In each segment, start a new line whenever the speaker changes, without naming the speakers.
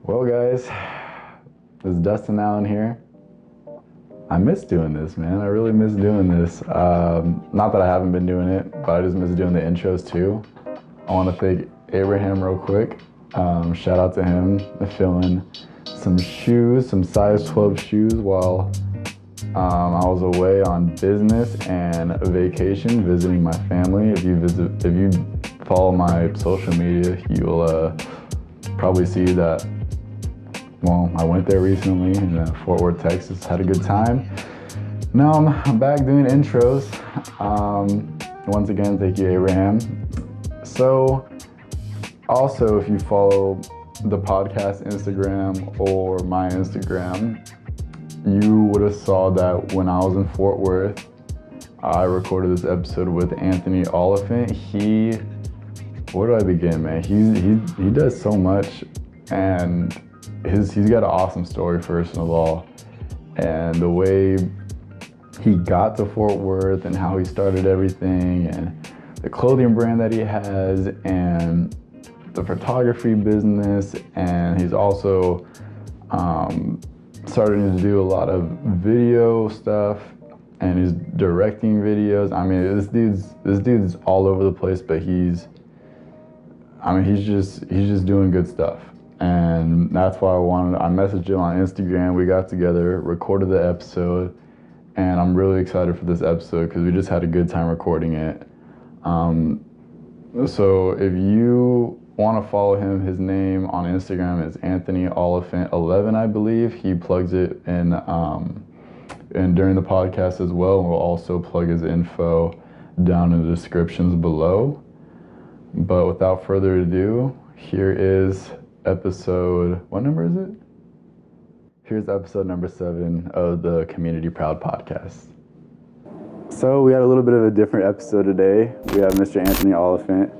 Well, guys, this is Dustin Allen here. I miss doing this, man. I really miss doing this. Not that I haven't been doing it, but I just miss doing the intros too. I want to thank Abraham real quick. Shout out to him for filling some shoes, some size 12 shoes while I was away on business and vacation visiting my family. If you follow my social media, you'll probably see that. Well, I went there recently in Fort Worth, Texas. Had a good time. Now I'm back doing intros. Once again, thank you, Abraham. So, also, if you follow the podcast Instagram or my Instagram, you would have saw that when I was in Fort Worth, I recorded this episode with Anthony Oliphant. Where do I begin, man? He does so much, and he's got an awesome story, first of all, and the way he got to Fort Worth and how he started everything and the clothing brand that he has and the photography business, and he's also starting to do a lot of video stuff, and he's directing videos. I mean, this dude's all over the place, but he's just doing good stuff. And that's why I messaged him on Instagram. We got together, recorded the episode, and I'm really excited for this episode because we just had a good time recording it. So if you want to follow him, his name on Instagram is Anthony Oliphant 11, I believe. He plugs it in and during the podcast as well. We'll also plug his info down in the descriptions below. But without further ado, here is episode, what number is it? Here's episode number 7 of the Community Proud podcast. So we had a little bit of a different episode today. We have Mr. Anthony Oliphant.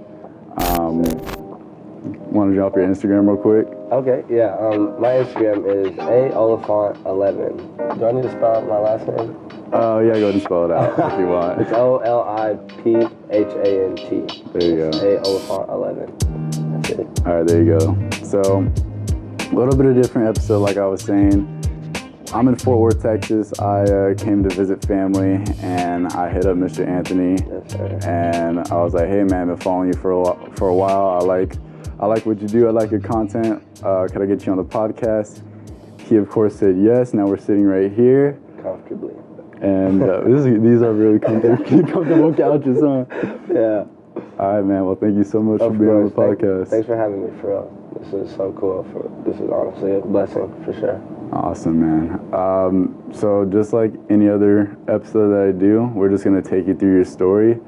Want to drop your Instagram real quick?
Okay, yeah. My Instagram is Oliphant11. Do I need to spell out my last name?
Oh, yeah, go ahead and spell it out if you want.
It's Oliphant.
There you go.
Oliphant11. That's it.
All right, there you go. So, a little bit of different episode, like I was saying. I'm in Fort Worth, Texas. I came to visit family, and I hit up Mr. Anthony.
Yes, sir.
And I was like, hey, man, I've been following you for a while. I like what you do. I like your content. Could I get you on the podcast? He, of course, said yes. Now we're sitting right here.
Comfortably.
And these are really comfortable couches, huh?
Yeah.
All right, man. Well, thank you so much for being on the podcast.
Thanks for having me, for real. This is so cool. This is honestly a blessing, for sure.
Awesome, man. So just like any other episode that I do, we're just going to take you through your story,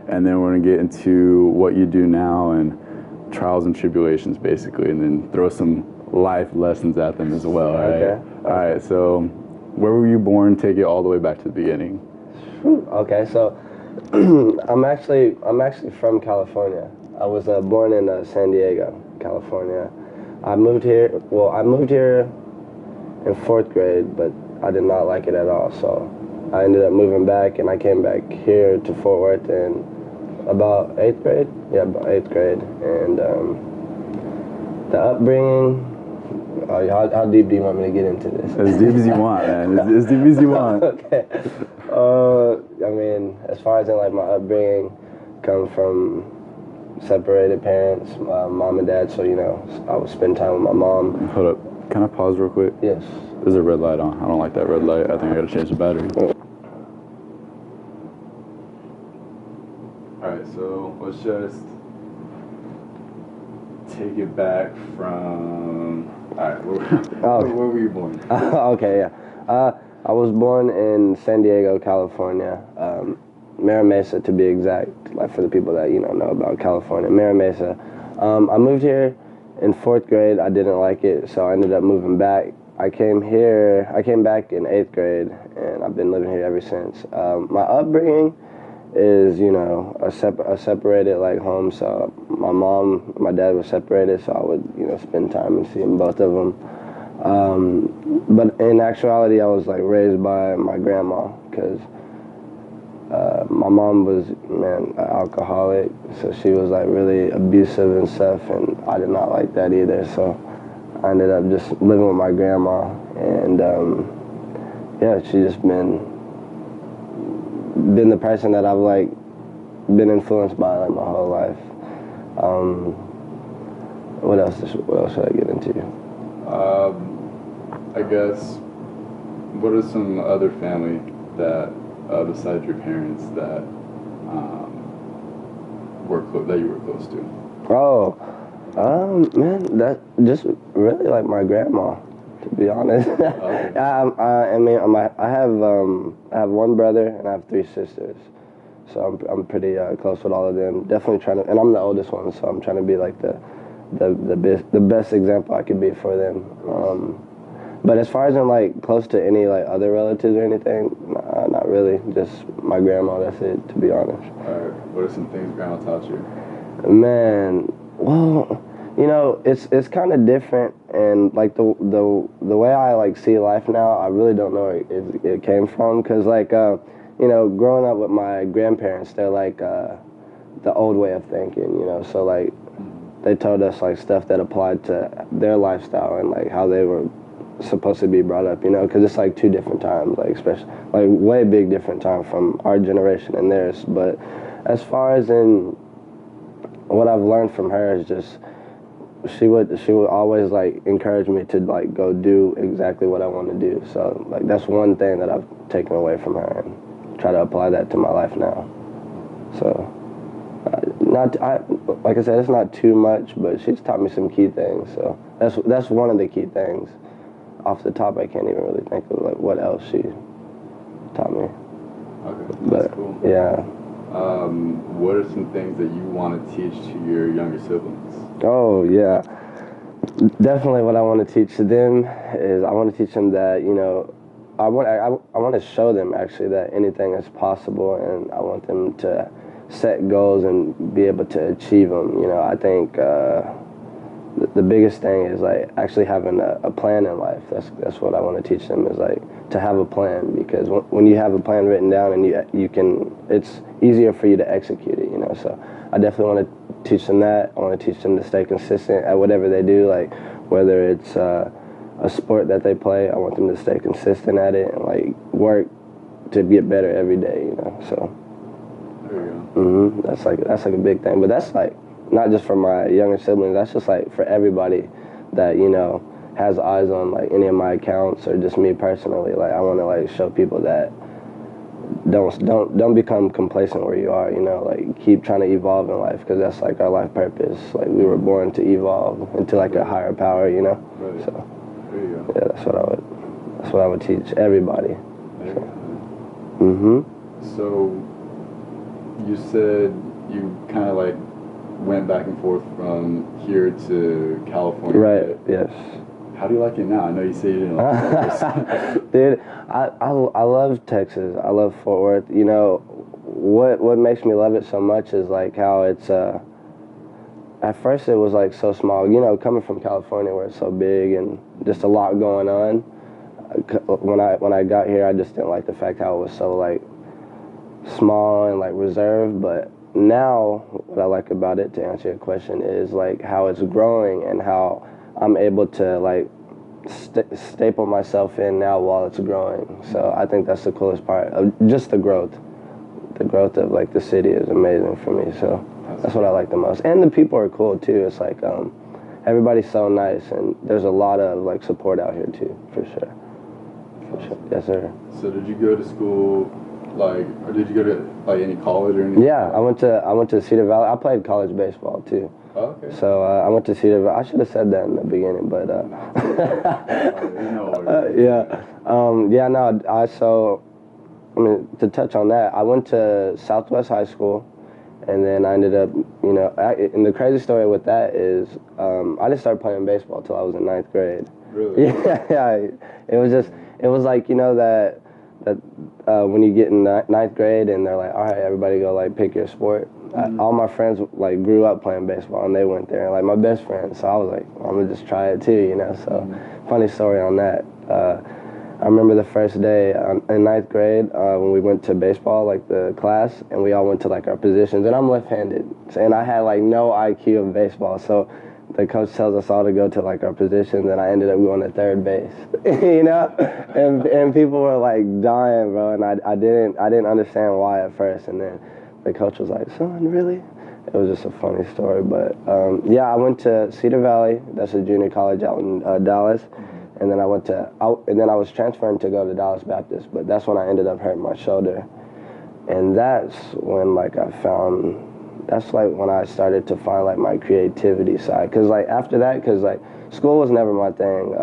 and then we're going to get into what you do now and trials and tribulations, basically, and then throw some life lessons at them as well.
Okay.
All right. So where were you born? Take it all the way back to the beginning.
Okay, so I'm actually from California. I was born in San Diego, California. I moved here in 4th grade, but I did not like it at all. So I ended up moving back, and I came back here to Fort Worth in about 8th grade. Yeah, about 8th grade. And the upbringing. How deep do you want me to get into this?
As deep as you want, man. As deep as you want.
Okay. I mean, as far as in like my upbringing, come from separated parents, mom and dad. So I would spend time with my mom.
Hold up. Can I pause real quick?
Yes.
There's a red light on. I don't like that red light. I think I gotta change the battery. Alright, so let's just take it back from... Alright, where were you born?
Okay, yeah. I was born in San Diego, California. Mira Mesa, to be exact, like for the people that know about California. Mira Mesa. I moved here in 4th grade. I didn't like it, so I ended up moving back. I came back in 8th grade, and I've been living here ever since. My upbringing is, a separated like home. So my mom, my dad were separated, so I would, spend time and seeing both of them. But in actuality, I was like raised by my grandma, because my mom was, an alcoholic, so she was like really abusive and stuff, and I did not like that either. So I ended up just living with my grandma, and yeah, she's just been the person that I've like been influenced by like my whole life. What else should I get into?
I guess, what are some other family that, besides your parents, that that you were close to?
Oh, man, that just really like my grandma, to be honest.
Okay.
I mean, I have one brother and I have 3 sisters, so I'm pretty close with all of them. Definitely trying to, and I'm the oldest one, so I'm trying to be like the best example I could be for them. But as far as I'm like close to any like other relatives or anything, nah, not really. Just my grandma. That's it, to be honest.
All right. What are some things grandma taught you?
Man, well, you know, it's kind of different, and like the way I like see life now, I really don't know where it came from, because like you know, growing up with my grandparents, they're like the old way of thinking, you know, so like they told us like stuff that applied to their lifestyle and like how they were supposed to be brought up, you know, because it's like 2 different times, like especially like way big different time from our generation and theirs. But as far as in what I've learned from her is just she would always like encourage me to like go do exactly what I want to do. So like that's one thing that I've taken away from her and try to apply that to my life now. So like I said, it's not too much, but she's taught me some key things. So that's one of the key things. Off the top, I can't even really think of like what else she taught me.
Okay, that's cool.
Yeah.
What are some things that you want to teach to your younger siblings?
Oh yeah, definitely. What I want to teach them is I want to teach them that, you know, I want to show them actually that anything is possible, and I want them to set goals and be able to achieve them. You know, I think the biggest thing is like actually having a plan in life. That's what I want to teach them, is like to have a plan, because when you have a plan written down and you can, it's easier for you to execute it, you know. So I definitely want to teach them that. I want to teach them to stay consistent at whatever they do, like whether it's a sport that they play, I want them to stay consistent at it and like work to get better every day, you know. So
there you go.
That's like a big thing, but that's like not just for my younger siblings. That's just like for everybody that, you know, has eyes on like any of my accounts or just me personally. Like I want to like show people that don't become complacent where you are. You know, like keep trying to evolve in life, because that's like our life purpose. Like we were born to evolve into like a higher power. You know.
Right.
So
there you go.
yeah, that's what I would teach everybody.
There you go. So you said you kind of like went back and forth from here to California.
Right. Yes.
How do you like it now? I know you say you didn't like Texas.
Dude, I love Texas. I love Fort Worth. You know, what makes me love it so much is like how it's at first it was like so small. You know, coming from California where it's so big and just a lot going on. When I got here, I just didn't like the fact how it was so like small and like reserved. But now what I like about it, to answer your question, is like how it's growing and how I'm able to like staple myself in now while it's growing. So I think that's the coolest part of just the growth. The growth of like the city is amazing for me. So that's what I like the most. And the people are cool too. It's like everybody's so nice, and there's a lot of like support out here too, for sure. For sure. Yes, sir.
So did you go to school, like, or did you go to like any college or anything?
Yeah, I went to Cedar Valley. I played college baseball too.
Oh, okay.
So I went to Cedar Valley. I should have said that in the beginning, but I mean, to touch on that, I went to Southwest High School, and then I ended up, you know, and the crazy story with that is I didn't start playing baseball till I was in 9th grade.
Really?
Yeah. It was like, you know, that when you get in 9th grade and they're like, all right, everybody go like pick your sport. All my friends like grew up playing baseball, and they went there, and like my best friend, so I was like, I'm gonna just try it too, you know. So funny story on that. I remember the first day in 9th grade when we went to baseball, like the class, and we all went to like our positions, and I'm left-handed, and I had like no IQ of baseball, so the coach tells us all to go to like our positions, and I ended up going to third base, you know, and people were like dying, bro, and I didn't understand why at first, and then the coach was like, son, really? It was just a funny story, but yeah, I went to Cedar Valley. That's a junior college out in Dallas, and then I was transferring to go to Dallas Baptist, but that's when I ended up hurting my shoulder, and that's when like that's like when I started to find like my creativity side, because like after that, because like school was never my thing.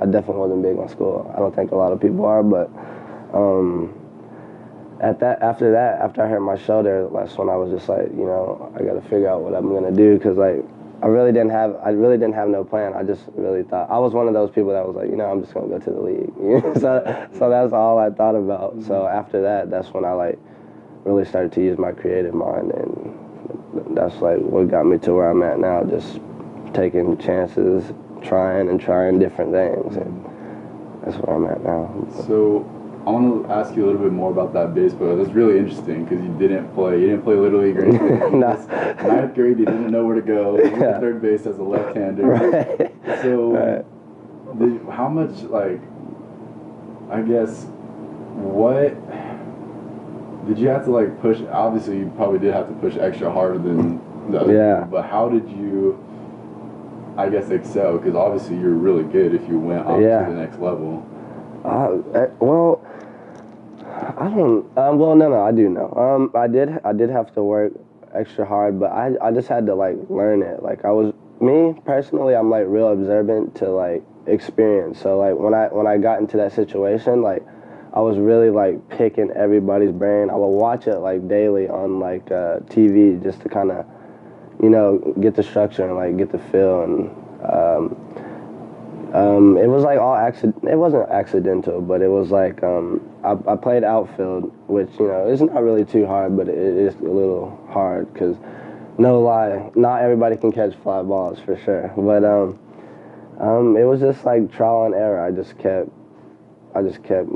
I definitely wasn't big on school. I don't think a lot of people are, but after I hurt my shoulder, that's when I was just like, you know, I got to figure out what I'm gonna do, because like I really didn't have no plan. I just really thought I was one of those people that was like, you know, I'm just gonna go to the league. So that's all I thought about. So after that, that's when I like really started to use my creative mind, and that's like what got me to where I'm at now, just taking chances, trying different things, and that's where I'm at now.
So I want to ask you a little bit more about that baseball. That's really interesting because you didn't play Little League or anything.
No.
Ninth grade, you didn't know where to go. You went to third base as a left-hander.
Right.
So
Right.
how much, like, I guess, what did you have to like push? Obviously, you probably did have to push extra harder than the other people, but how did you, I guess, excel? Because obviously you're really good if you went up to the next level.
Well, I don't. Well, no, I do know. I did have to work extra hard, but I just had to like learn it. Like me personally, I'm like real observant to like experience. So like when I got into that situation, like I was really like picking everybody's brain. I would watch it like daily on like TV just to kind of, you know, get the structure and like get the feel, and it was like all accident. It wasn't accidental, but it was like I played outfield, which, you know, it's not really too hard, but it is a little hard because, no lie, not everybody can catch fly balls for sure. But it was just like trial and error. I just kept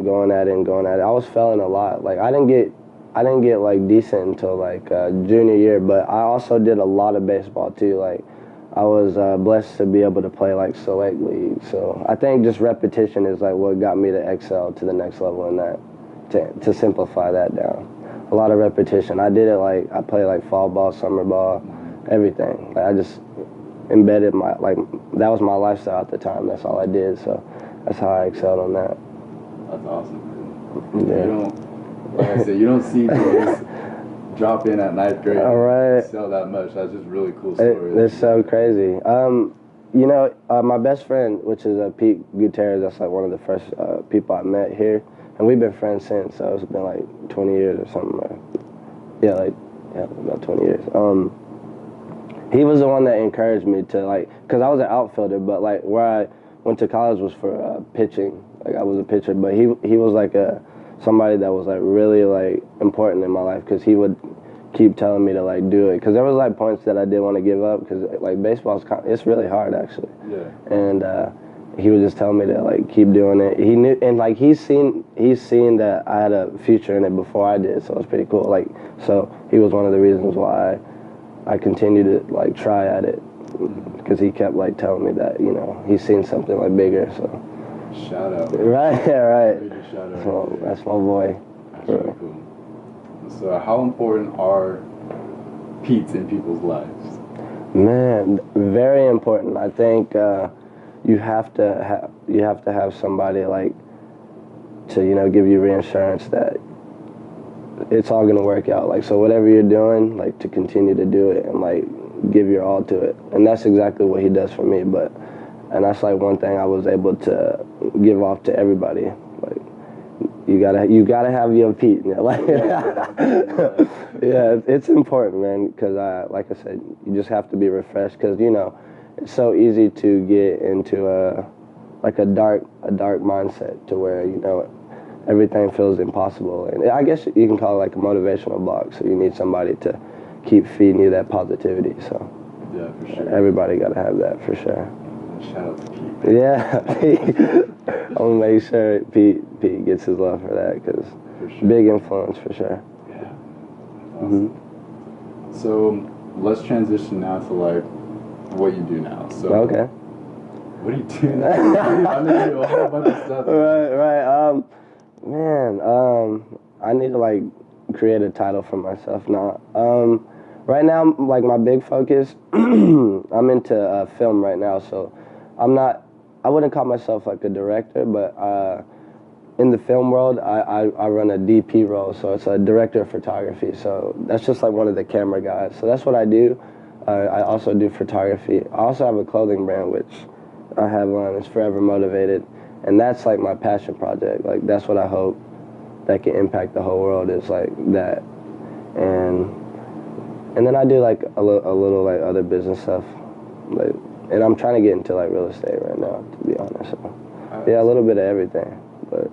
going at it and going at it. I was failing a lot. Like I didn't get like decent until like junior year, but I also did a lot of baseball too. Like I was blessed to be able to play like select league. So I think just repetition is like what got me to excel to the next level in that. To simplify that down, a lot of repetition. I did it like I played like fall ball, summer ball, everything. Like I just embedded that was my lifestyle at the time. That's all I did. So that's how I excelled on that.
That's awesome.
Yeah.
You don't, like I said, you don't see kids drop in at ninth grade and sell that much. That's just really cool story.
It's so crazy. You know, my best friend, which is Pete Gutierrez, that's like one of the first people I met here, and we've been friends since. So it's been like 20 years or something. About 20 years. He was the one that encouraged me to like, cause I was an outfielder, but like where I went to college was for pitching. Like I was a pitcher, but he was like somebody that was like really like important in my life, because he would keep telling me to like do it, because there was like points that I did want to give up, because like baseball's it's really hard actually. Yeah. And he would just tell me to like keep doing it. He knew, and like he's seen that I had a future in it before I did, so it was pretty cool. Like, so he was one of the reasons why I continued to like try at it, because he kept like telling me that, you know, he's seen something like bigger. So
shout out.
Right, yeah, right.
Major shout out.
So that's my boy.
That's really cool. So how important are Pete's in people's lives?
Man, very important. I think you have to have somebody like to, you know, give you reassurance that it's all gonna work out. Like, so whatever you're doing, like to continue to do it and like give your all to it. And that's exactly what he does for me. And that's like one thing I was able to give off to everybody. Like, you gotta have your Pete. You know? Like, yeah, it's important, man. Because like I said, you just have to be refreshed. Because, you know, it's so easy to get into a dark mindset to where, you know, everything feels impossible. And I guess you can call it like a motivational block. So you need somebody to keep feeding you that positivity. So
yeah, for sure.
Everybody gotta have that for sure.
Shout out to Pete.
Yeah, Pete. I'm gonna make sure Pete gets his love for that, because big influence for sure.
Yeah. Awesome. So let's transition now to like what you do now. So
Okay.
what do you do now? I need to do a whole bunch of stuff.
Right. I need to like create a title for myself now. Right now, like my big focus, I'm into film right now. So I wouldn't call myself like a director, but in the film world, I run a DP role, so it's a director of photography. So that's just like one of the camera guys. So that's what I do. I also do photography. I also have a clothing brand, which I have on. It's Forever Motivated, and that's like my passion project. Like that's what I hope that can impact the whole world is like that, and then I do like a little like other business stuff, like, and I'm trying to get into like real estate right now, to be honest. So, yeah, a little bit of everything, but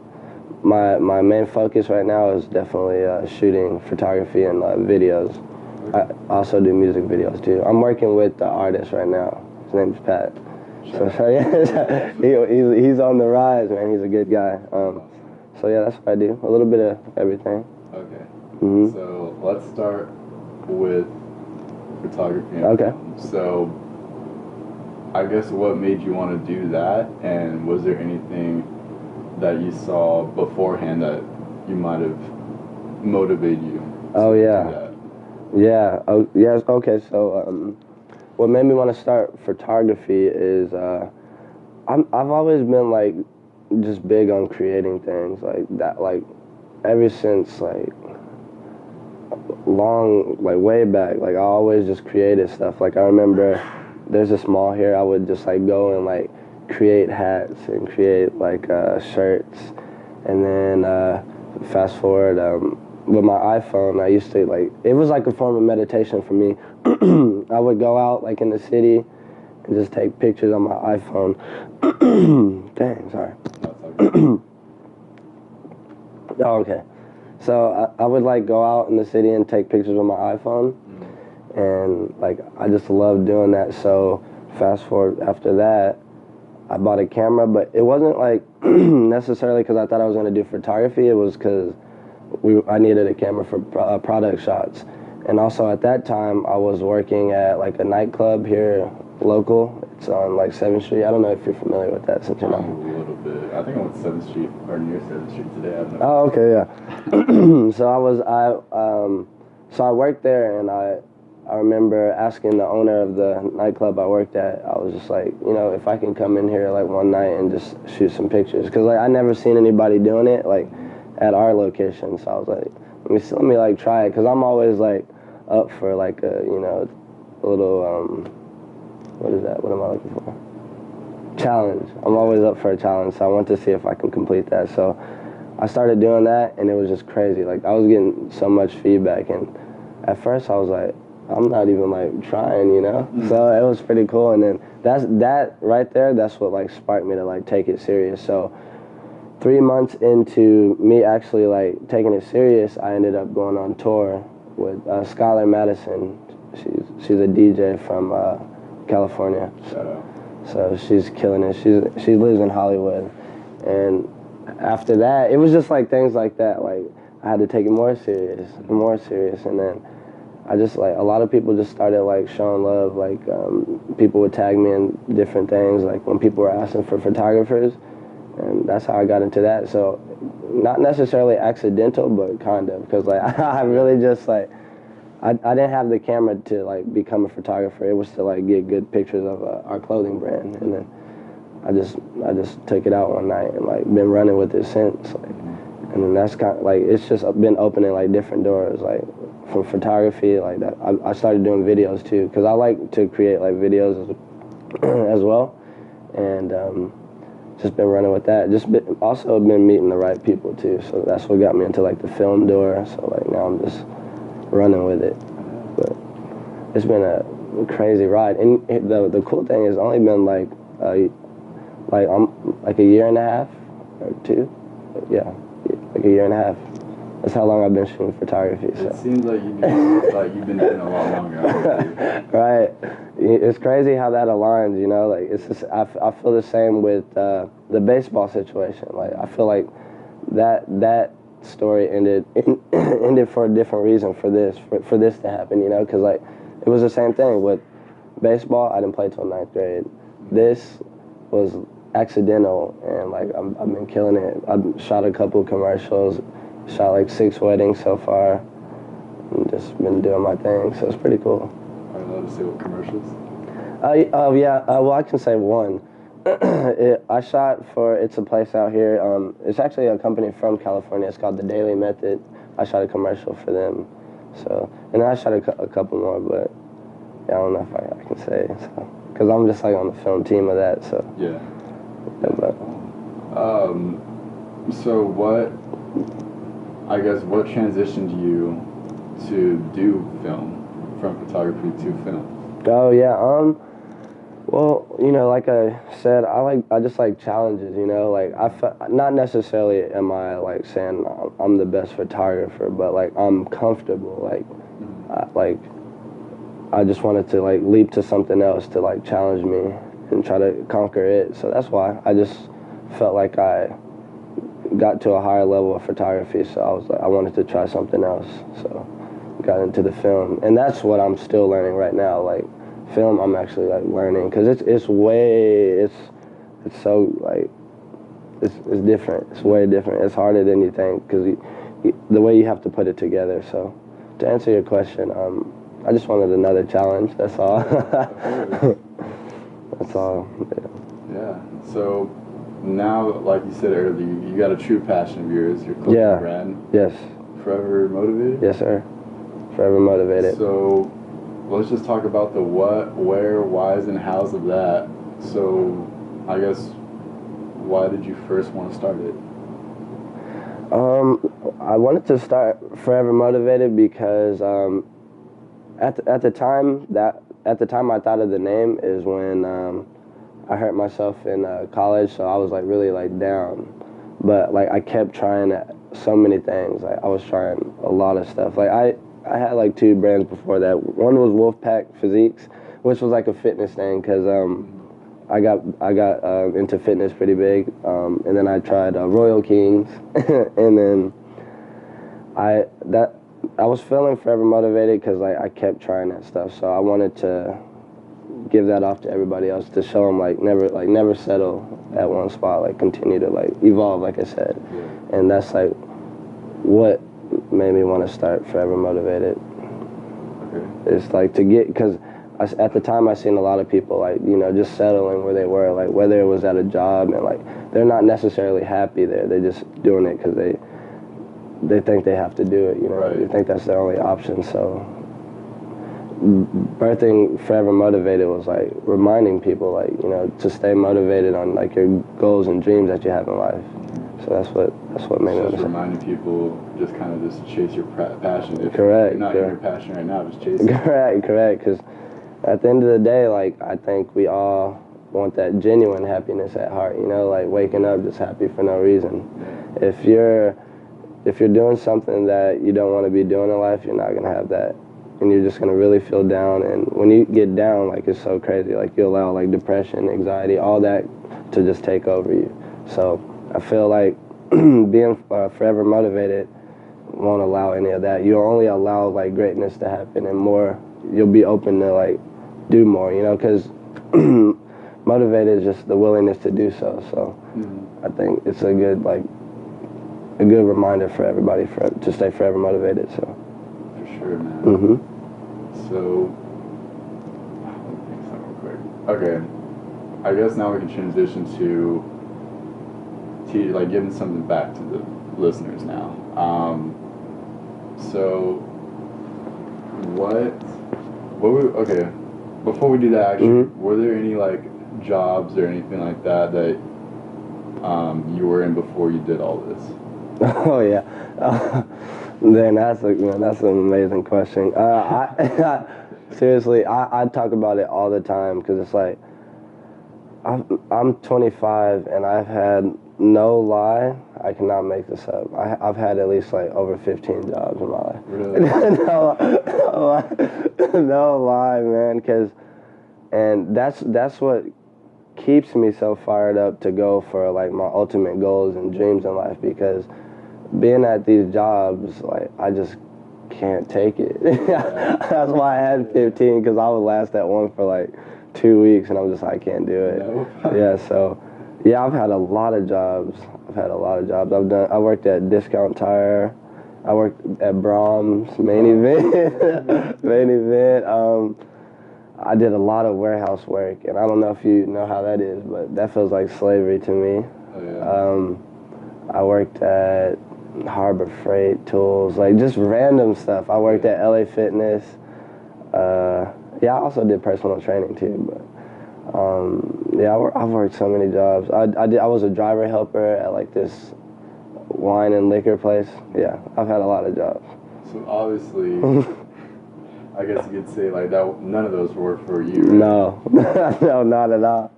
my main focus right now is definitely shooting photography and videos. I also do music videos too. I'm working with the artist right now. His name's Pat. So yeah, he's on the rise, man. He's a good guy. So yeah, that's what I do. A little bit of everything.
Okay.
Mm-hmm.
So let's start with photography. And
okay.
Film. So I guess what made you want to do that, and was there anything that you saw beforehand that you might have motivated you to do that?
Yeah. Oh, yes. Okay. So, what made me want to start photography is I've always been like just big on creating things like that. Like ever since like way back. Like I always just created stuff. Like I remember there's this mall here. I would just like go and like create hats and create like shirts, and then fast forward with my iPhone, I used to like, it was like a form of meditation for me. I would go out like in the city and just take pictures on my iPhone. Dang, sorry. Oh, okay. So I would like go out in the city and take pictures with my iPhone, and like I just loved doing that. So fast forward after that, I bought a camera, but it wasn't like necessarily because I thought I was going to do photography. It was because I needed a camera for product shots. And also at that time, I was working at like a nightclub here, local. It's on like 7th Street. I don't know if you're familiar with that since you're not.
A little bit. I think I went to 7th Street, or near 7th Street today. I don't know.
Oh, okay, yeah. So I worked there, and I remember asking the owner of the nightclub I worked at, I was just like, you know, if I can come in here like one night and just shoot some pictures. Because like I never seen anybody doing it like at our location. So I was like, let me like try it. Because I'm always like up for like a, you know, a little, what is that? What am I looking for? Challenge. I'm always up for a challenge. So I wanted to see if I can complete that. So I started doing that, and it was just crazy. Like I was getting so much feedback. And at first I was like, I'm not even like trying, you know? So it was pretty cool. And then that right there, that's what like sparked me to like take it serious. So 3 months into me actually like taking it serious, I ended up going on tour with Skylar Madison. She's a DJ from California. So she's killing it. She lives in Hollywood. And after that, it was just like things like that. Like I had to take it more serious. And then I just like, a lot of people just started like showing love. Like people would tag me in different things, like when people were asking for photographers, and that's how I got into that. So not necessarily accidental, but kind of, because like I really just like, I didn't have the camera to like become a photographer. It was to like get good pictures of our clothing brand, and then I just took it out one night and like been running with it since. Like, and then that's kind of like, it's just been opening like different doors, like from photography, like that. I started doing videos too, because I like to create like videos as well, and just been running with that. Also been meeting the right people too, so that's what got me into like the film door. So like now I'm just running with it, but it's been a crazy ride. And the cool thing is, only been like a year and a half or two, yeah, like a year and a half. That's how long I've been shooting photography. So.
It seems like you've been doing a lot longer.
Right. It's crazy how that aligns, you know? Like, it's just, I feel the same with the baseball situation. Like, I feel like that story ended for a different reason for this to happen, you know? Because, like, it was the same thing with Baseball, I didn't play till ninth grade. This was accidental, and like I've been killing it. I've shot a couple commercials, shot like 6 weddings so far, and just been doing my thing. So it's pretty cool.
Are you allowed to say what commercials?
Yeah. Well, I can say one. I shot for, it's a place out here. It's actually a company from California. It's called The Daily Method. I shot a commercial for them. So, and then I shot a couple more, but yeah, I don't know if I can say. So, because I'm just like on the film team of that. So.
Yeah.
But,
so what transitioned you to do film, from photography to film?
Oh yeah. Well, you know, like I said, I just like challenges. You know, like not necessarily am I like saying I'm the best photographer, but like I'm comfortable. Like I just wanted to like leap to something else to like challenge me and try to conquer it. So that's why I just felt like I got to a higher level of photography. So I was like, I wanted to try something else. So got into the film, and that's what I'm still learning right now. Like film, I'm actually like learning because it's so like it's different. It's way different. It's harder than you think because the way you have to put it together. So to answer your question, I just wanted another challenge. That's all. That's all.
Yeah. So now, like you said earlier, you got a true passion of yours. You're close to Brad.
Yes.
Forever motivated?
Yes, sir. Forever motivated.
So let's just talk about the what, where, whys, and hows of that. So I guess, why did you first want to start it?
I wanted to start Forever Motivated because at the time I thought of the name is when I hurt myself in college, so I was like really like down. But like I kept trying so many things. Like I was trying a lot of stuff. Like I had like 2 brands before that. One was Wolfpack Physiques, which was like a fitness thing because I got into fitness pretty big. And then I tried Royal Kings, and then I was feeling Forever Motivated because like I kept trying that stuff. So I wanted to give that off to everybody else to show them like never settle at one spot. Like continue to like evolve, like I said.
Yeah.
And that's like what made me want to start Forever Motivated.
Okay.
It's like to get, because at the time I seen a lot of people like, you know, just settling where they were, like whether it was at a job and like they're not necessarily happy there, they're just doing it because they think they have to do it, you know.
Right.
They think that's their only option. So birthing Forever Motivated was like reminding people like, you know, to stay motivated on like your goals and dreams that you have in life. So that's what made me.
Just reminding people, just kind of just chase your passion. If
correct.
You're not in your passion right now, just chase it.
Correct. Because at the end of the day, like I think we all want that genuine happiness at heart. You know, like waking up just happy for no reason.
Yeah.
If you're doing something that you don't want to be doing in life, you're not gonna have that, and you're just gonna really feel down. And when you get down, like it's so crazy. Like you allow like depression, anxiety, all that to just take over you. So I feel like being Forever Motivated won't allow any of that. You'll only allow like greatness to happen, and more. You'll be open to like do more. You know, because motivated is just the willingness to do so. So I think it's a good reminder for everybody to stay forever motivated. So
for sure, man.
Mm-hmm.
So let me think something real quick. Okay, I guess now we can transition to like giving something back to the listeners now. So okay, before we do that, actually, were there any like jobs or anything like that you were in before you did all this?
Oh yeah, then that's an amazing question. Seriously, I talk about it all the time because it's like I'm 25 and I've had, no lie, I cannot make this up, I've had at least like over 15 jobs in my life.
Really?
no lie, man. And that's what keeps me so fired up to go for like my ultimate goals and dreams in life, because being at these jobs, like I just can't take it. That's why I had 15, because I would last at one for like 2 weeks, and I'm just like, I can't do it.
No.
Yeah, so yeah, I've had a lot of jobs. I worked at Discount Tire. I worked at Brahms, Main Event. Main Event. I did a lot of warehouse work, and I don't know if you know how that is, but that feels like slavery to me.
Oh, yeah.
I worked at Harbor Freight Tools, like just random stuff. I worked at LA Fitness. Yeah, I also did personal training too, but yeah, I've worked so many jobs. I was a driver helper at like this wine and liquor place. Yeah, I've had a lot of jobs.
So obviously, I guess you could say like that. None of those were for you. Right?
No, no, not at all.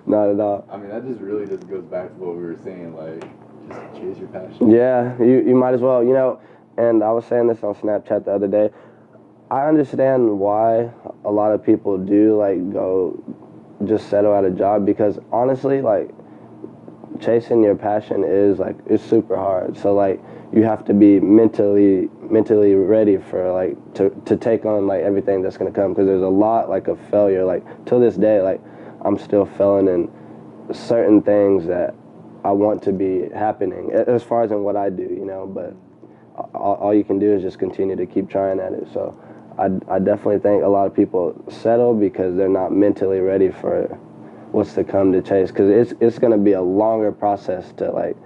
Not at all.
I mean, that just really just goes back to what we were saying, like just chase your passion.
Yeah, you might as well, you know. And I was saying this on Snapchat the other day. I understand why a lot of people do like go just settle at a job, because honestly, like chasing your passion is like it's super hard. So like you have to be mentally ready for like to take on like everything that's gonna come, because there's a lot like of failure. Like till this day, like I'm still failing in certain things that I want to be happening as far as in what I do, you know. But all you can do is just continue to keep trying at it. So I definitely think a lot of people settle because they're not mentally ready for what's to come to chase, because it's going to be a longer process to like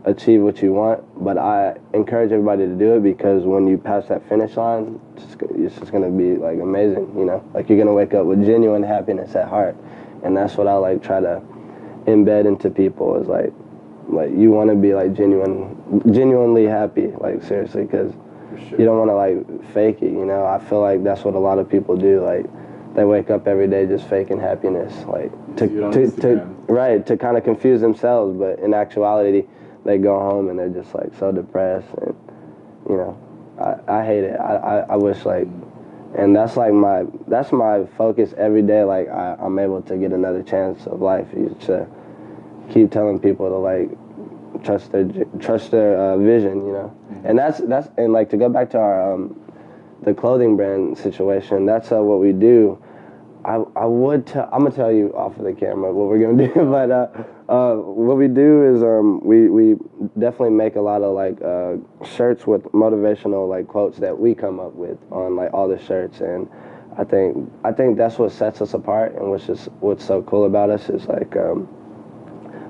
achieve what you want. But I encourage everybody to do it, because when you pass that finish line, it's just going to be like amazing, you know. Like you're going to wake up with genuine happiness at heart, and that's what I like try to embed into people, is like you want to be like genuinely happy, like seriously, because
Sure.
You don't want to like fake it, you know. I feel like that's what a lot of people do. Like they wake up every day just faking happiness, like to kind of confuse themselves. But in actuality, they go home and they're just like so depressed, and you know, I hate it. I wish like, and that's my focus every day. Like I'm able to get another chance of life, is to keep telling people to like trust their vision, you know. And that's and like to go back to our the clothing brand situation, that's what we do. I'm gonna tell you off of the camera what we're gonna do, but what we do is we definitely make a lot of like shirts with motivational like quotes that we come up with on like all the shirts. And I think that's what sets us apart, and what's so cool about us is like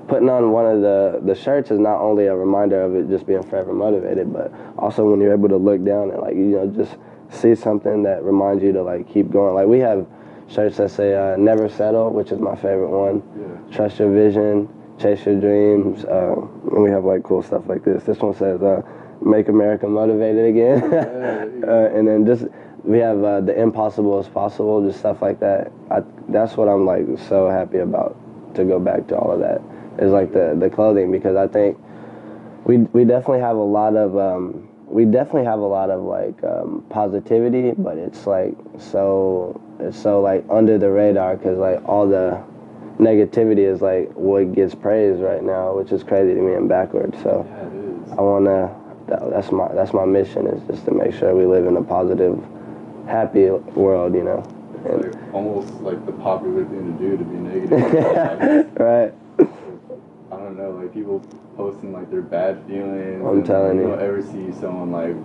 putting on one of the shirts is not only a reminder of it just being forever motivated, but also when you're able to look down and like, you know, just see something that reminds you to like keep going. Like we have shirts that say never settle, which is my favorite one. Yeah. Trust your vision, chase your dreams. And we have like cool stuff like this. This one says make America motivated again. And then just we have the impossible is possible, just stuff like that. That's what I'm like so happy about, to go back to all of that, is like the clothing, because I think we definitely have a lot of like positivity, but it's so like under the radar, because like all the negativity is like what gets praised right now, which is crazy to me and backwards. So
yeah, it is.
I wanna that's my mission, is just to make sure we live in a positive, happy world, you know.
It's like almost like the popular thing to do, to be negative.
Right.
I don't know, like people posting like their bad feelings.
I'm telling you.
You don't ever see someone like,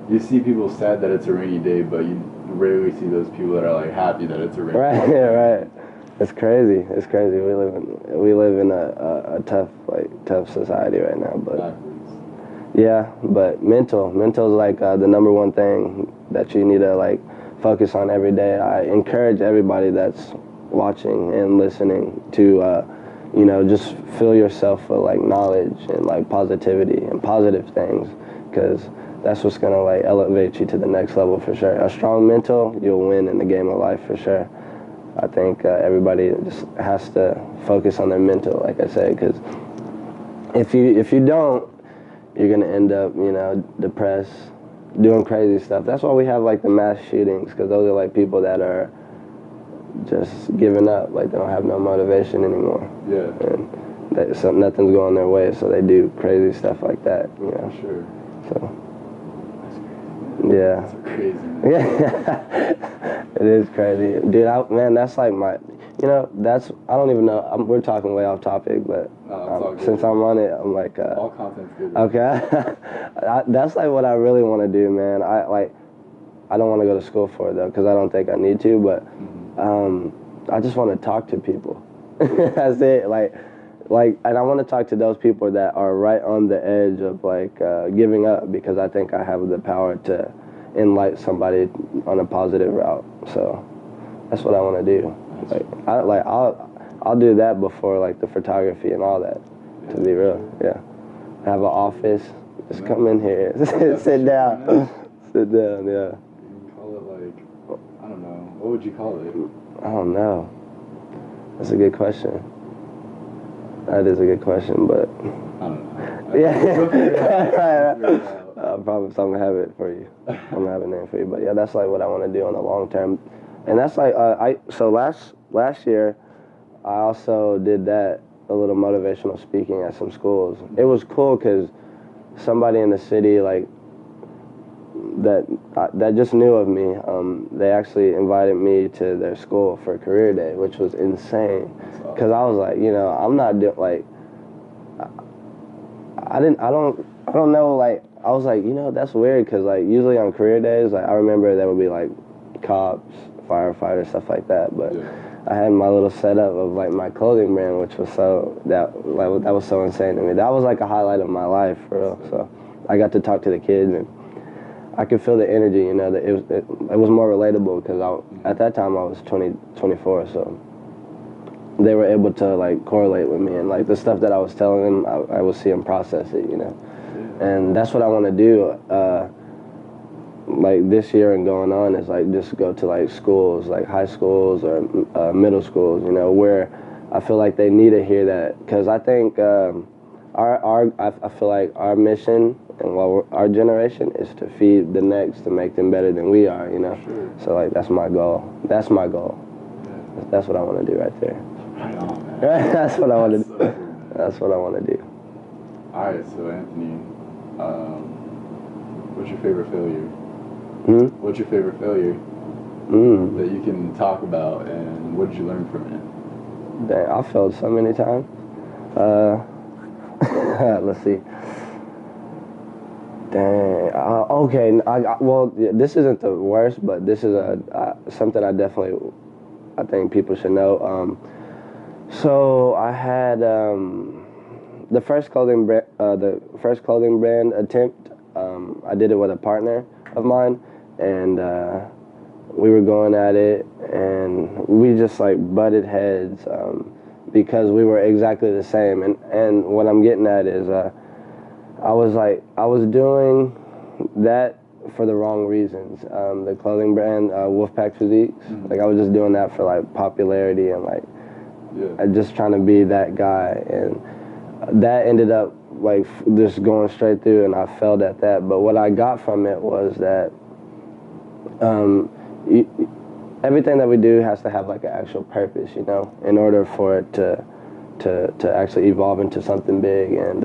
you see people sad that it's a rainy day, but you rarely see those people that are like happy that it's a rainy
day. Right, right. It's crazy. It's crazy. We live in a tough society right now, but
backwards.
Yeah, but mental is like the number one thing that you need to like focus on every day. I encourage everybody that's watching and listening to you know, just fill yourself with like knowledge and like positivity and positive things, because that's what's gonna like elevate you to the next level for sure. A strong mental, you'll win in the game of life for sure. I think everybody just has to focus on their mental, like I said, because if you don't, you're gonna end up, you know, depressed, doing crazy stuff. That's why we have like the mass shootings, because those are like people that are just giving up, like they don't have no motivation anymore.
Yeah.
And so nothing's going their way, so they do crazy stuff like that, you know.
Sure.
So.
That's crazy.
Yeah.
That's crazy.
Yeah. It is crazy. Dude, man, that's like my, I don't even know, we're talking way off topic, but since I'm on it, I'm like,
all content's good.
Okay. That's like what I really want to do, man. I don't want to go to school for it though, because I don't think I need to, but I just want to talk to people. That's it. And I want to talk to those people that are right on the edge of giving up, because I think I have the power to enlighten somebody on a positive route. So that's what I want to do. I'll do that before like the photography and all that. To be real, yeah. Have an office. Just come in here. Sit down. Sit down. Yeah.
You call it I don't know. What would you call it?
I don't know. That's a good question. That is a good question, but
I don't know.
I promise I'm gonna have it for you. I'm gonna have a name for you. But yeah, that's like what I want to do on the long term, and that's like So last year, I also did that, a little motivational speaking at some schools. It was cool because somebody in the city that just knew of me, they actually invited me to their school for career day, which was insane. Because I was like, I'm not doing I don't know, I was like, that's weird, because usually on career days, I remember there would be cops, firefighters, stuff like that, but I had my little setup of my clothing brand, which was that was so insane to me. That was a highlight of my life, for real. So I got to talk to the kids, and I could feel the energy, that it was more relatable, because at that time I was 24, so they were able to correlate with me, and the stuff that I was telling them, I would see them process it, and that's what I want to do. This year and going on is just go to schools, high schools or middle schools, where I feel like they need to hear that, because I think I feel like our mission and our generation is to feed the next, to make them better than we are,
Sure.
So that's my goal. That's my goal.
Yeah.
That's what I want to do right there.
Right on, man.
That's what I want to do.
So cool,
That's what I want to do.
All right, so Anthony, what's your favorite failure? What's your favorite failure that you can talk about, and what did you learn from it?
Dang, I failed so many times. Let's see. Dang. Okay. Well, this isn't the worst, but this is something I think people should know. So I had the first clothing brand attempt. I did it with a partner of mine, and we were going at it, and we just butted heads because we were exactly the same. And what I'm getting at is I was doing that for the wrong reasons. The clothing brand, Wolfpack Physiques, I was just doing that for popularity and just trying to be that guy, and that ended up just going straight through, and I failed at that. But what I got from it was that everything that we do has to have an actual purpose, in order for it to actually evolve into something big. And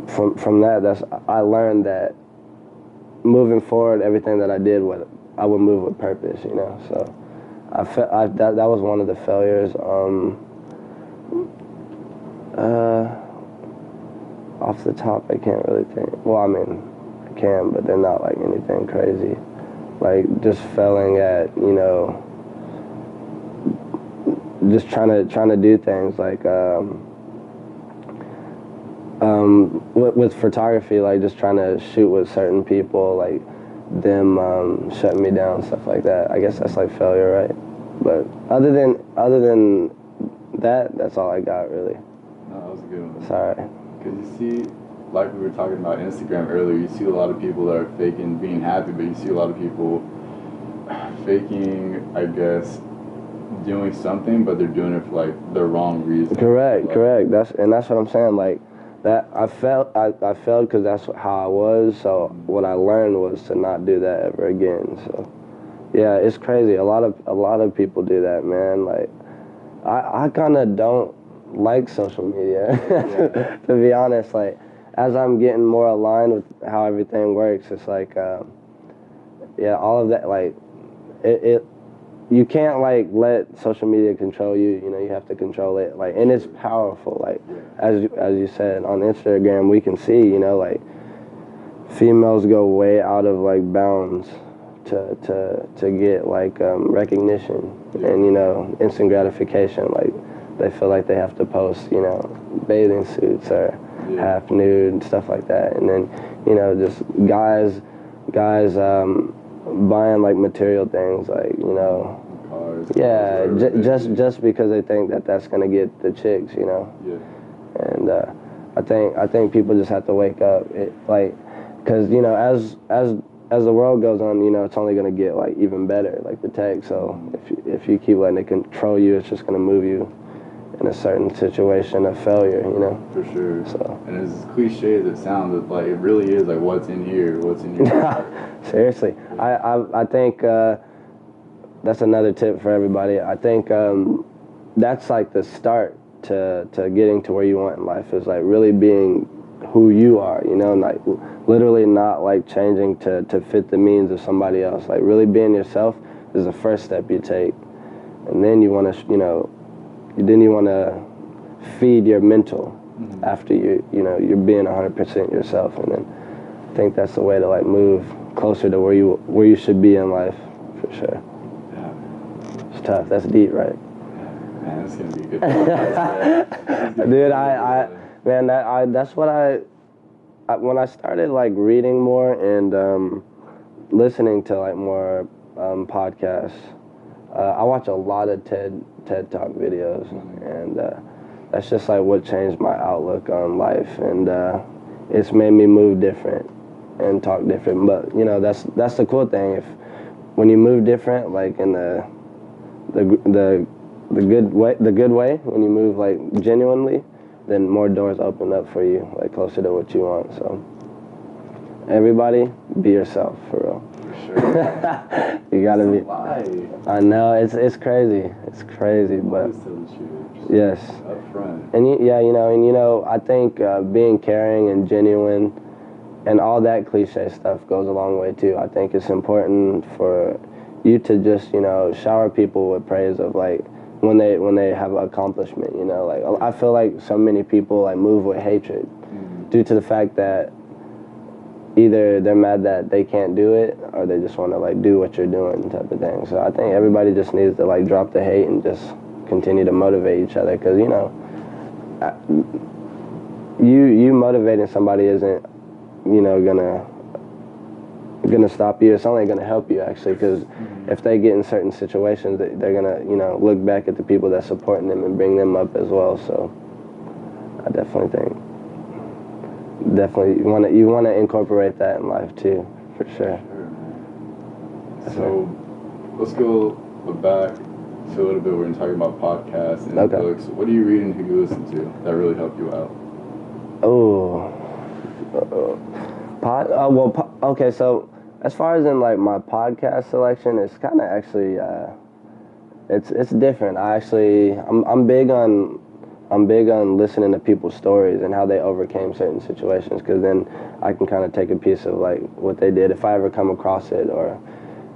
from that, I learned that moving forward, everything that I did, I would move with purpose, So that was one of the failures. Off the top, I can't really think. Well, I mean, I can, but they're not anything crazy. Just failing at, just trying to do things with photography, just trying to shoot with certain people, them shutting me down, stuff like that. I guess that's failure, right? But other than that, that's all I got, really.
No, that was a good one.
Sorry.
Because you see, like we were talking about Instagram earlier, you see a lot of people that are faking being happy, but you see a lot of people faking, I guess, doing something, but they're doing it for the wrong reason.
Correct. That's what I'm saying. That I failed because that's how I was. So what I learned was to not do that ever again. So yeah, it's crazy. A lot of people do that, man. I kind of don't like social media, to be honest. as I'm getting more aligned with how everything works, it's like, all of that, like, you can't like let social media control you. You know, you have to control it. Like, and it's powerful. Like, as you said on Instagram, we can see, you know, like females go way out of like bounds to get like recognition and, you know, instant gratification. Like, they feel like they have to post, you know, bathing suits or half nude and stuff like that. And then, you know, just guys buying like material things, like, you know, cars, just because they think that that's gonna get the chicks, you know. And I think people just have to wake up, because, you know, as the world goes on, you know, it's only gonna get like even better, like the tech. So if you keep letting it control you, it's just gonna move you in a certain situation of failure, you know.
For sure.
So,
and as cliche as it sounds, it's like, it really is like, what's in here, what's in your
seriously, I think that's another tip for everybody. I think that's like the start to getting to where you want in life, is like really being who you are, you know, like literally not like changing to fit the means of somebody else. Like, really being yourself is the first step you take, and then you want to, you know, feed your mental after you're being 100% yourself. And then I think that's the way to like move closer to where you should be in life, for sure. Yeah. It's tough. That's deep, right?
Man, it's gonna be a good podcast.
Dude, that's what when I started like reading more and listening to like more podcasts. I watch a lot of TED Talk videos, and that's just like what changed my outlook on life, and it's made me move different and talk different. But, you know, that's the cool thing. When you move different, like in the good way, when you move like genuinely, then more doors open up for you, like closer to what you want. So everybody, be yourself, for real. Sure. You gotta be. I know, it's crazy. It's crazy, but yes.
Up front.
And you know, I think being caring and genuine and all that cliche stuff goes a long way too. I think it's important for you to just, you know, shower people with praise of like when they have an accomplishment. You know, like I feel like so many people like move with hatred due to the fact that either they're mad that they can't do it, or they just want to like do what you're doing, type of thing. So I think everybody just needs to like drop the hate and just continue to motivate each other, because, you know, you motivating somebody isn't, you know, gonna stop you. It's only gonna help you, actually, because if they get in certain situations, they're gonna, you know, look back at the people that's supporting them and bring them up as well. So I definitely think. Definitely, you want to incorporate that in life too, for sure.
So, let's go back to a little bit. We're going to talk about podcasts and books. What are you reading? Who you listen to that really helped you out?
Okay. So as far as in like my podcast selection, it's kind of actually it's different. I'm big on listening to people's stories and how they overcame certain situations, because then I can kind of take a piece of like what they did if I ever come across it, or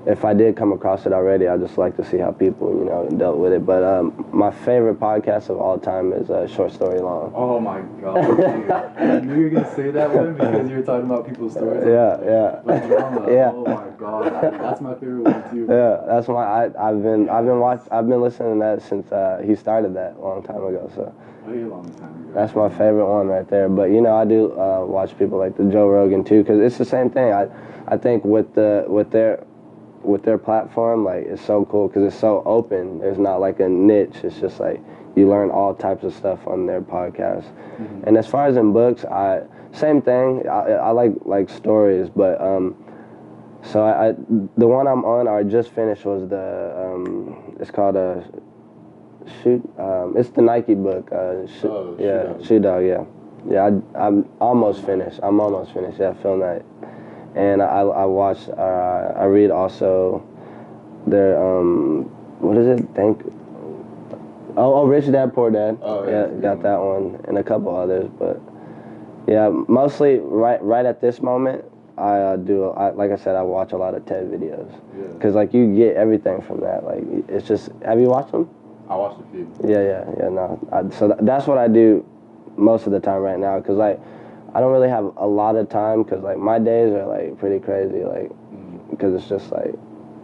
if I did come across it already. I just like to see how people, you know, dealt with it. But my favorite podcast of all time is Short Story Long.
Oh my God! Dude. I knew you were gonna say that one because you were talking about people's stories.
Yeah.
Oh my God! That's my favorite one too.
Yeah, that's I've been listening to that since he started that a long time ago. So.
Way long time ago.
That's my favorite one right there. But, you know, I do watch people like the Joe Rogan too, because it's the same thing. I think with their platform, like, it's so cool because it's so open. There's not like a niche. It's just like you learn all types of stuff on their podcast. Mm-hmm. And as far as in books, same thing. I like stories, but so the one I'm on, or I just finished, was it's called it's the Nike book. Shoe Dog. Yeah. I'm almost finished. Yeah, film night, and I watched. I read also their what is it? Rich Dad Poor Dad. Oh yeah, got that one and a couple others. But Yeah, mostly right at this moment, like I said, I watch a lot of TED videos. Because, like, you get everything from that. Like, it's just, have you watched them?
I watched a few.
Yeah, no. So that's what I do most of the time right now. Because, like, I don't really have a lot of time because, like, my days are, like, pretty crazy. Like, because it's just, like,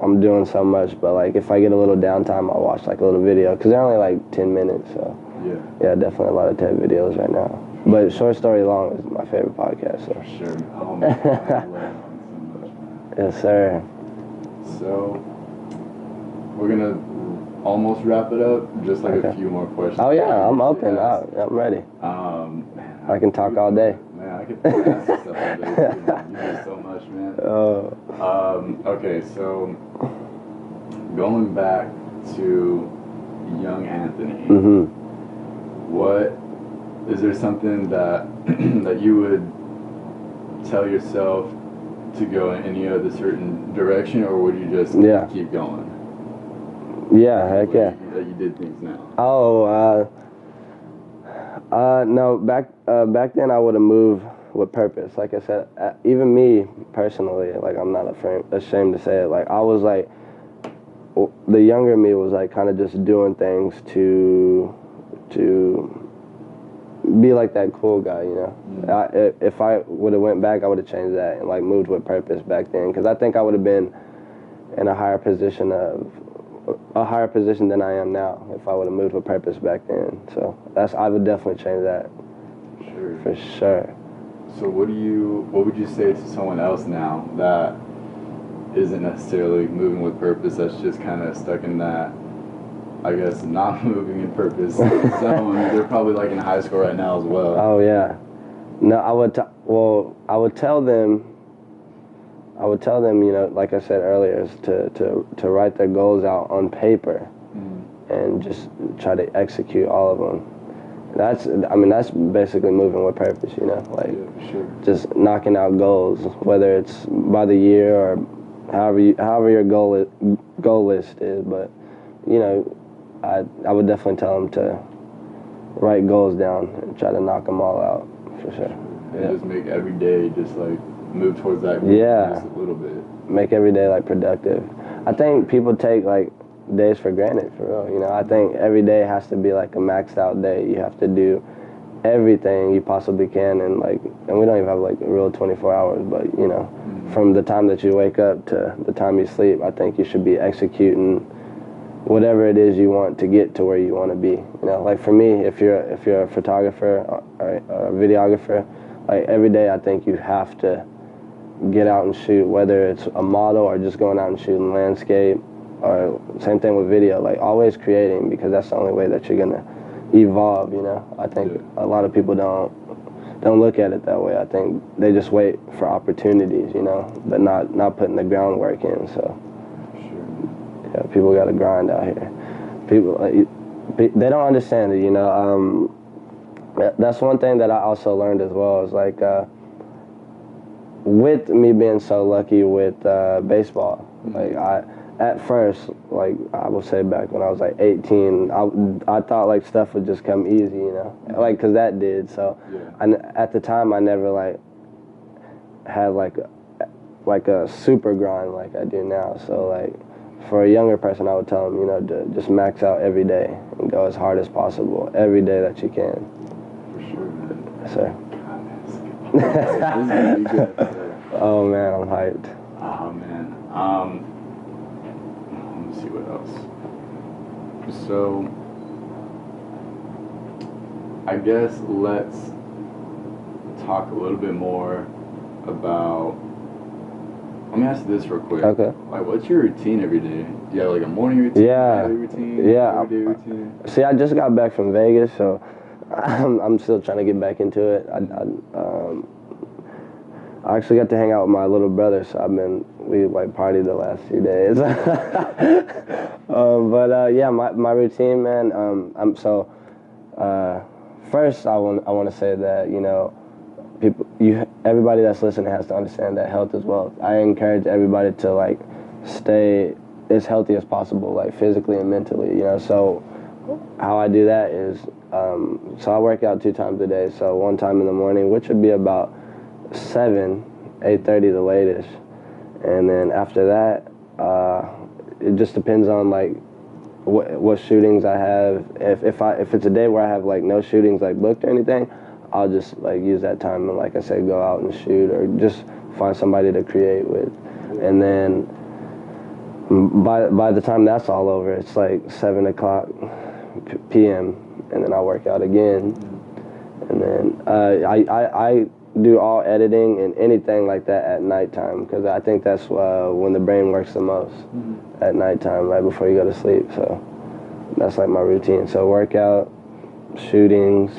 I'm doing so much. But, like, if I get a little downtime, I'll watch, like, a little video. Because they're only, like, 10 minutes. So, yeah, definitely a lot of TED videos right now. But Short Story Long is my favorite podcast. So.
Sure. Oh, man. I love it so much, man.
Yes, sir.
So, we're going to almost wrap it up. Just like a few more questions.
Oh, yeah. I'm open. I'm ready.
Man,
I can talk all day.
Man, I could ask you stuff all day, too, man. You do so much, man. Okay, so going back to young Anthony, what is there something that that you would tell yourself to go in any other certain direction, or would you just keep going?
Yeah, heck yeah.
That you did things now.
Oh, no. Back then I would have moved with purpose. Like I said, even me personally, like I'm not ashamed to say it. Like I was like, the younger me was like kind of just doing things to be like that cool guy, you know. If I would have went back, I would have changed that and like moved with purpose back then, because I think I would have been in a higher position than I am now if I would have moved with purpose back then. So I would definitely change that.
Sure.
For sure.
So what would you say to someone else now that isn't necessarily moving with purpose, that's just kind of stuck in that, I guess, not moving in purpose zone? They're probably like in high school right now as well.
Oh yeah. No, I would tell them, you know, like I said earlier, is to write their goals out on paper and just try to execute all of them. That's basically moving with purpose, you know, like just knocking out goals, whether it's by the year or however your goal list is. But, you know, I would definitely tell them to write goals down and try to knock them all out, for sure.
And just make every day just like move towards that goal just a little bit.
Make every day like productive. I think people take like days for granted, for real. You know, I think every day has to be like a maxed out day. You have to do everything you possibly can, and we don't even have like a real 24 hours, but you know, from the time that you wake up to the time you sleep, I think you should be executing whatever it is you want to get to where you want to be. You know, like for me, if you're a photographer or a videographer, like every day I think you have to get out and shoot, whether it's a model or just going out and shooting landscape, or same thing with video, like always creating, because that's the only way that you're gonna evolve, you know. I think a lot of people don't look at it that way. I think they just wait for opportunities, you know, but not putting the groundwork in. So yeah, people gotta grind out here. People, they don't understand it, you know. That's one thing that I also learned as well, is like with me being so lucky with baseball, like at first, like I will say back when I was like 18, I thought like stuff would just come easy, you know, like because that did. So, and at the time I never like had like a super grind like I do now. So like for a younger person, I would tell them, you know, to just max out every day and go as hard as possible every day that you can.
For sure, man.
Yes, sir.
This is really good.
Oh man, I'm hyped.
Oh man. Let me see what else. So, I guess let's talk a little bit more about. Let me ask you this real quick.
Okay.
Like, what's your routine every day? Do you have like a morning routine?
Yeah.
Daily routine?
Yeah.
Everyday routine?
See, I just got back from Vegas, so I'm still trying to get back into it. I actually got to hang out with my little brother, so we like partied the last few days. Yeah, my routine, man. First I want to say that, you know, everybody that's listening has to understand that health is wealth. I encourage everybody to like stay as healthy as possible, like physically and mentally, you know. So how I do that is, so I work out 2 times a day. So one time in the morning, which would be about 8:30 the latest, and then after that, it just depends on like what shootings I have. If it's a day where I have like no shootings like booked or anything, I'll just like use that time and, like I said, go out and shoot or just find somebody to create with, and then by the time that's all over, it's like 7 o'clock p.m. and then I work out again, and then I do all editing and anything like that at nighttime, because I think that's when the brain works the most, at nighttime, right before you go to sleep. So that's like my routine. So workout, shootings,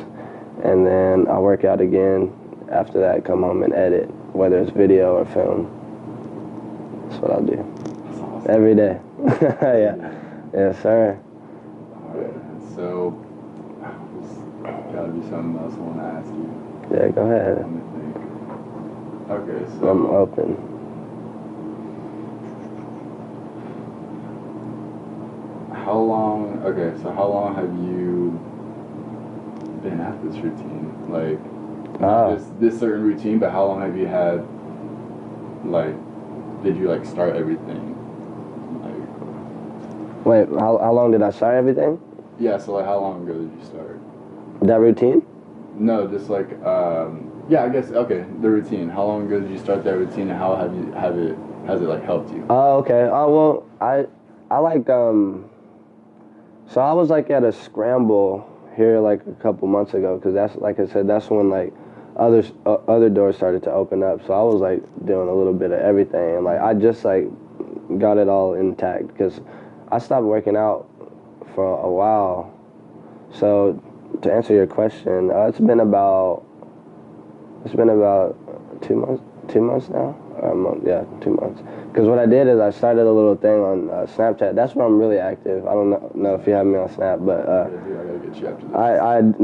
and then I work out again. After that, come home and edit, whether it's video or film. That's what I'll do.
That's awesome.
Every day. Yeah. Yes, sir.
So, there's gotta be something else I want to ask you.
Yeah, go ahead.
Let me think. Okay, so
I'm open.
how long? Okay, so how long have you been at this routine? Like, not this certain routine, but how long have you had? Like, did you like start everything? Like,
Wait, how long did I start everything?
yeah. So like, how long ago did you start?
That routine?
No, just like, yeah, I guess, okay, the routine. How long ago did you start that routine, and how has it like helped you?
Oh, okay. Oh, well, I like, so I was like at a scramble here like a couple months ago, because that's, like I said, that's when like other doors started to open up. So I was like doing a little bit of everything, and like I just like got it all intact, because I stopped working out for a while. So to answer your question, it's been about 2 months now, or a month, yeah, 2 months. Because what I did is I started a little thing on Snapchat. That's where I'm really active. I don't know if you have me on Snap, but
Yeah, dude, I gotta get you after this.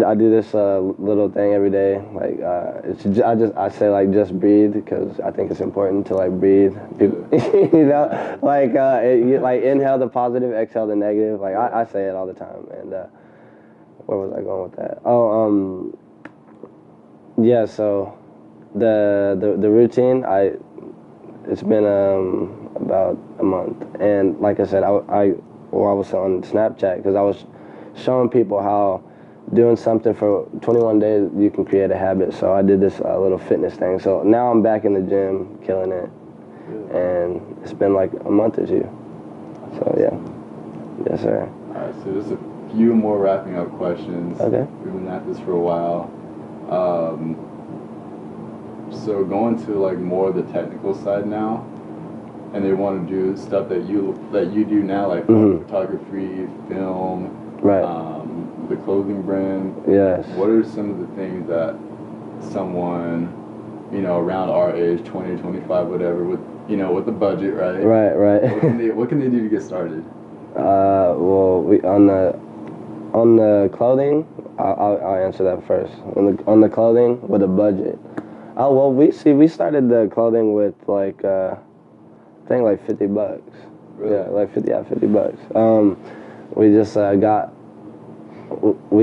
I do this little thing every day. Like I say like just breathe, because I think it's important to like breathe. People, you know, like like inhale the positive, exhale the negative. Like I say it all the time. And where was I going with that? Oh, yeah. So the routine, it's been about a month, and like I said, I was on Snapchat, because I was showing people how doing something for 21 days you can create a habit. So I did this little fitness thing. So now I'm back in the gym, killing it, and it's been like a month or two. So yeah, yes sir.
All right, so just a few more wrapping up questions.
Okay.
We've been at this for a while. So going to like more of the technical side now, and they want to do stuff that you do now, like photography, film,
Right.
The clothing brand.
Yes.
What are some of the things that someone, around our age, 20, 25, whatever, with the budget, right?
Right.
What can they do to get started?
Well, on the clothing, I'll answer that first. On the clothing, with a budget. Oh well, we started the clothing with like I think like $50.
Really?
Yeah, like $50. We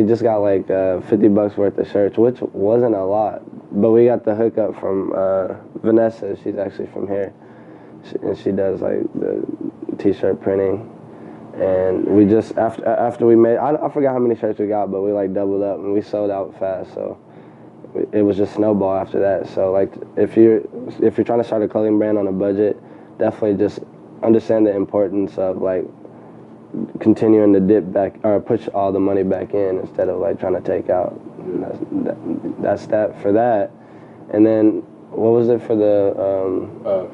just got like $50 worth of shirts, which wasn't a lot, but we got the hookup from Vanessa. She's actually from here, and she does like the t-shirt printing. And we just after we made, I forgot how many shirts we got, but we like doubled up and we sold out fast. So it was just snowball after that. So like if you're trying to start a clothing brand on a budget, definitely just understand the importance of like continuing to dip back or push all the money back in instead of like trying to take out. That's that for that. And then what was it for the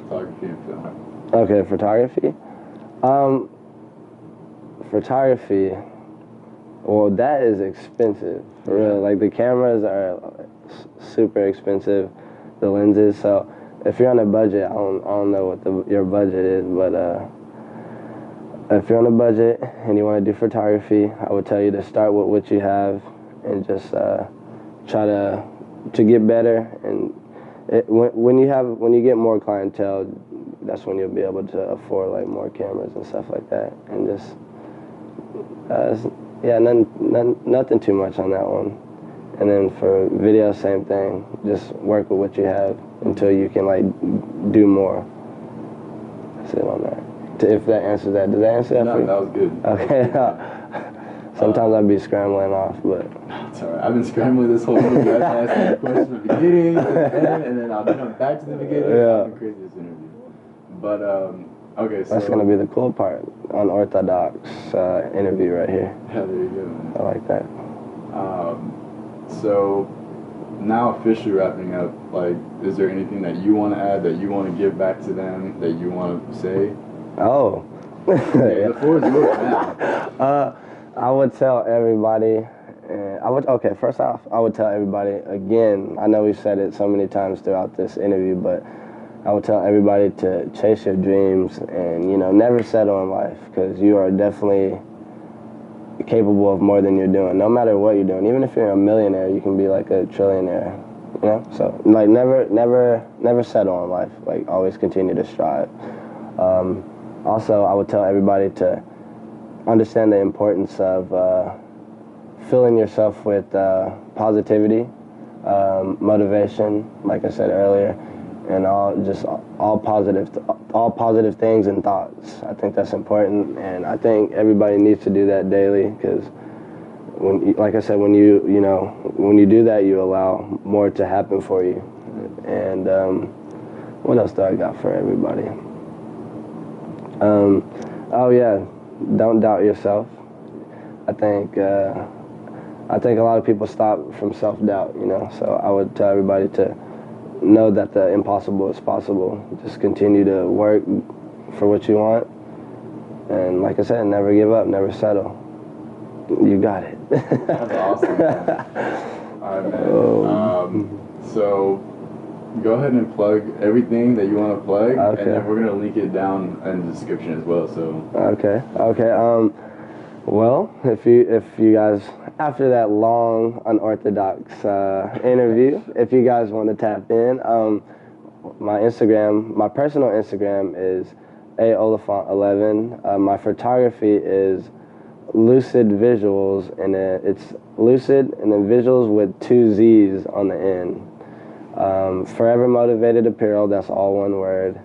Photography and film.
Okay, photography. Photography, well, that is expensive, for real. Like, the cameras are super expensive, the lenses. So, if you're on a budget, I don't know what your budget is, but if you're on a budget and you want to do photography, I would tell you to start with what you have and just try to get better. And when you get more clientele, that's when you'll be able to afford like more cameras and stuff like that, and just Yeah, nothing too much on that one. And then for video, same thing. Just work with what you have until you can like do more. That's it on that. If that answers that, did that answer that for you?
No, that was good.
Okay. Sometimes I'd be scrambling off, but
it's alright. I've been scrambling this whole movie. I've been asking the question at the beginning, and then I'll jump back to the beginning.
Yeah.
It's been crazy, this interview. But okay, so
that's gonna be the cool part. Unorthodox interview right here.
Yeah, there you go, man.
I like that.
So now officially wrapping up, like, is there anything that you want to add, that you want to give back to them, that you want to say?
Oh.
Yeah, the floor is yours now.
I would tell everybody, first off, I would tell everybody, again, I know we've said it so many times throughout this interview, but I would tell everybody to chase your dreams and, you know, never settle in life, because you are definitely capable of more than you're doing, no matter what you're doing. Even if you're a millionaire, you can be like a trillionaire, you know? So, like, never settle in life. Like, always continue to strive. Also, I would tell everybody to understand the importance of filling yourself with positivity, motivation, like I said earlier, and all positive things and thoughts. I think that's important, and I think everybody needs to do that daily, because like I said, when you do that, you allow more to happen for you. And what else do I got for everybody? Oh yeah, don't doubt yourself. I think a lot of people stop from self-doubt, you know. So I would tell everybody to know that the impossible is possible. Just continue to work for what you want, and like I said, never give up, never settle. You got it.
That's awesome, man. All right, man. So go ahead and plug everything that you want to plug,
okay.
And then we're gonna link it down in the description as well. So
okay. Well, if you guys, after that long, unorthodox interview, if you guys want to tap in, my personal Instagram is Oliphant11. My photography is Lucid Visuals, and it's Lucid and then Visuals with 2 Z's on the end. Forever Motivated Apparel, that's all one word.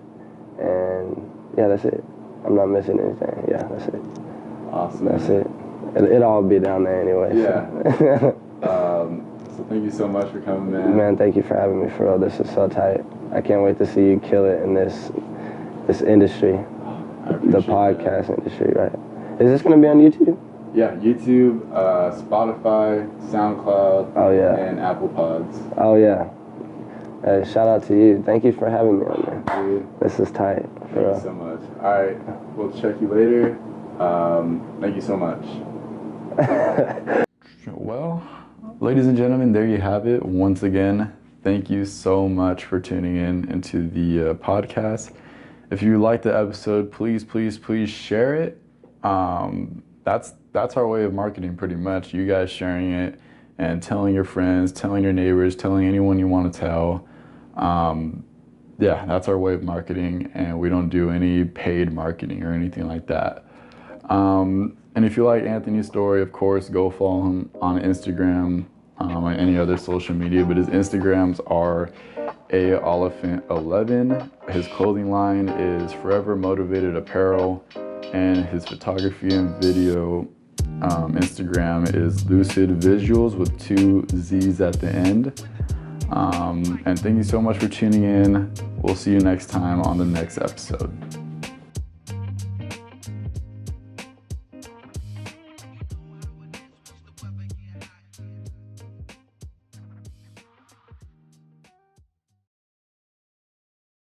And yeah, that's it. I'm not missing anything. Yeah, that's it.
Awesome.
That's it. It'll all be down there anyway.
Yeah. So thank you so much for coming, man.
Man, thank you for having me, for real. This is so tight. I can't wait to see you kill it in this industry, the podcast industry, right? Is this going to be on YouTube?
Yeah, YouTube, Spotify, SoundCloud,
oh, yeah.
And Apple Pods.
Oh, yeah. Hey, shout out to you. Thank you for having me on there.
Dude.
This is tight.
Thank you so much. All right, we'll check you later. Thank you so much. Well, ladies and gentlemen, there you have it. Once again, thank you so much for tuning in into the podcast. If you liked the episode, please share it. That's our way of marketing, pretty much. You guys sharing it and telling your friends, telling your neighbors, telling anyone you want to tell. Yeah, that's our way of marketing, and we don't do any paid marketing or anything like that. And if you like Anthony's story, of course, go follow him on Instagram, on any other social media, but his Instagrams are Oliphant11. His clothing line is Forever Motivated Apparel, and his photography and video Instagram is Lucid Visuals with 2 Z's at the end. And thank you so much for tuning in. We'll see you next time on the next episode.